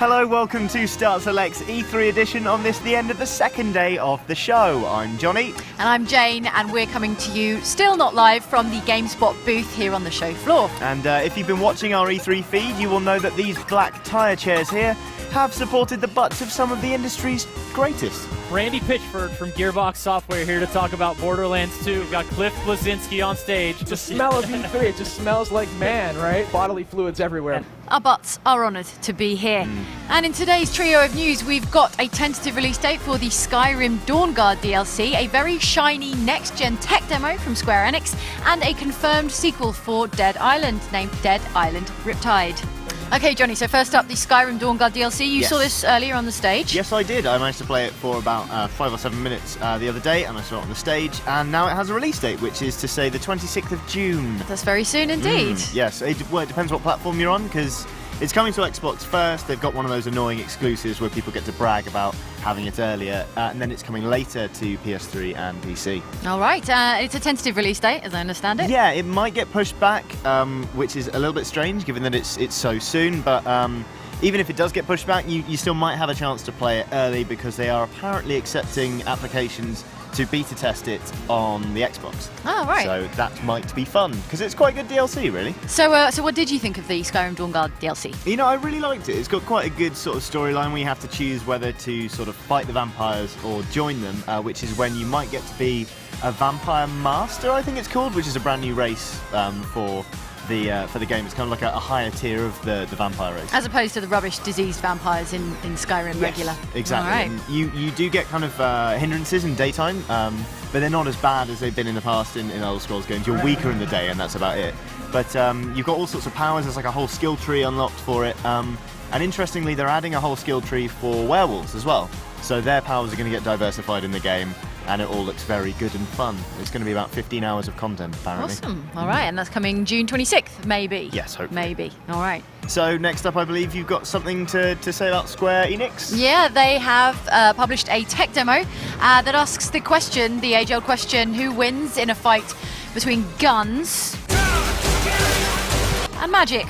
Hello, welcome to Start Select's E3 edition on this, the end of the second day of the show. I'm Johnny. And I'm Jane, and we're coming to you, still not live, from the GameSpot booth here on the show floor. And if you've been watching our E3 feed, you will know that these black tyre chairs here have supported the butts of some of the industry's greatest. Randy Pitchford from Gearbox Software here to talk about Borderlands 2. We've got Cliff Bleszinski on stage. The smell of E3, it just smells like man, right? Bodily fluids everywhere. Our butts are honoured to be here. And in today's trio of news, we've got a tentative release date for the Skyrim Dawnguard DLC, a very shiny next-gen tech demo from Square Enix, and a confirmed sequel for Dead Island, named Dead Island Riptide. Okay, Johnny, so first up, the Skyrim Dawnguard DLC. You saw this earlier on the stage. Yes, I did. I managed to play it for about 5 or 7 minutes the other day, and I saw it on the stage, and now it has a release date, which is to say the 26th of June. That's very soon indeed. Yes, it depends what platform you're on, because it's coming to Xbox first. They've got one of those annoying exclusives where people get to brag about having it earlier, and then it's coming later to PS3 and PC. All right, it's a tentative release date, as I understand it. Yeah, it might get pushed back, which is a little bit strange given that it's so soon, but even if it does get pushed back, you still might have a chance to play it early, because they are apparently accepting applications to beta test it on the Xbox. Oh, right. So that might be fun, because it's quite good DLC, really. So what did you think of the Skyrim Dawnguard DLC? You know, I really liked it. It's got quite a good sort of storyline where you have to choose whether to sort of fight the vampires or join them, which is when you might get to be a vampire master, I think it's called, which is a brand new race for the game. It's kind of like a higher tier of the vampire race. As opposed to the rubbish diseased vampires in Skyrim regular. Exactly. All right. And you do get kind of hindrances in daytime, but they're not as bad as they've been in the past in Elder Scrolls games. You're weaker in the day, and that's about it. But you've got all sorts of powers. There's like a whole skill tree unlocked for it. And interestingly, they're adding a whole skill tree for werewolves as well. So their powers are going to get diversified in the game, and it all looks very good and fun. It's going to be about 15 hours of content, apparently. Awesome. All right, and that's coming June 26th, maybe? Yes, hopefully. Maybe. All right. So next up, I believe you've got something to say about Square Enix? Yeah, they have published a tech demo that asks the question, the age-old question, who wins in a fight between guns and magic?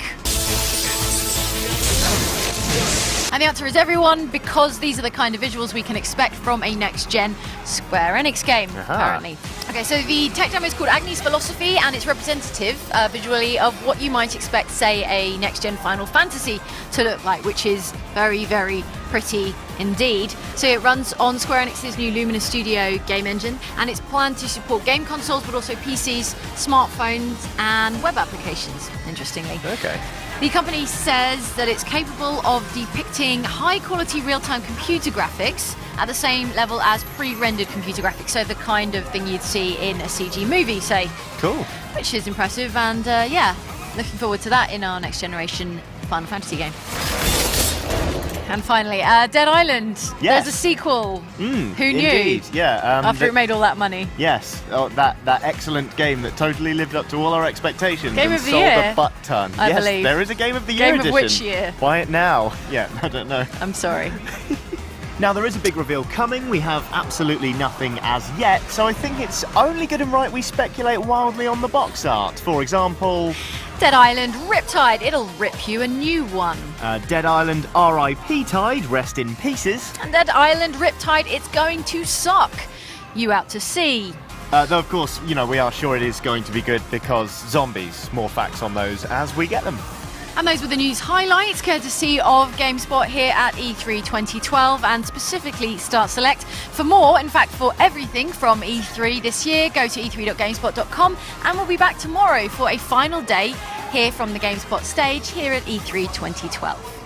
And the answer is everyone, because these are the kind of visuals we can expect from a next-gen Square Enix game, apparently. Okay, so the tech demo is called AGs Philosophy, and it's representative visually of what you might expect, say, a next-gen Final Fantasy to look like, which is very, very pretty indeed. So it runs on Square Enix's new Lumina Studio game engine, and it's planned to support game consoles, but also PCs, smartphones, and web applications, interestingly. Okay. The company says that it's capable of depicting high-quality real-time computer graphics at the same level as pre-rendered computer graphics, so the kind of thing you'd see in a CG movie, say. Cool. Which is impressive, and yeah, looking forward to that in our next-generation Final Fantasy game. And finally, Dead Island. Yes. There's a sequel. Who knew? Indeed, yeah. After it made all that money. Yes, that excellent game that totally lived up to all our expectations. Game and of the sold year, a butt ton. I yes, believe. There is a Game of the Year Game edition. of which year? Buy it now. Yeah, I don't know. I'm sorry. Now, there is a big reveal coming. We have absolutely nothing as yet, so I think it's only good and right we speculate wildly on the box art. For example, Dead Island Riptide, it'll rip you a new one. Dead Island RIP Tide, rest in pieces. And Dead Island Riptide, it's going to suck. You out to sea. Though, of course, you know, we are sure it is going to be good because zombies. More facts on those as we get them. And those were the news highlights, courtesy of GameSpot here at E3 2012, and specifically Start Select. For more, in fact, for everything from E3 this year, go to e3.gamespot.com, and we'll be back tomorrow for a final day here from the GameSpot stage here at E3 2012.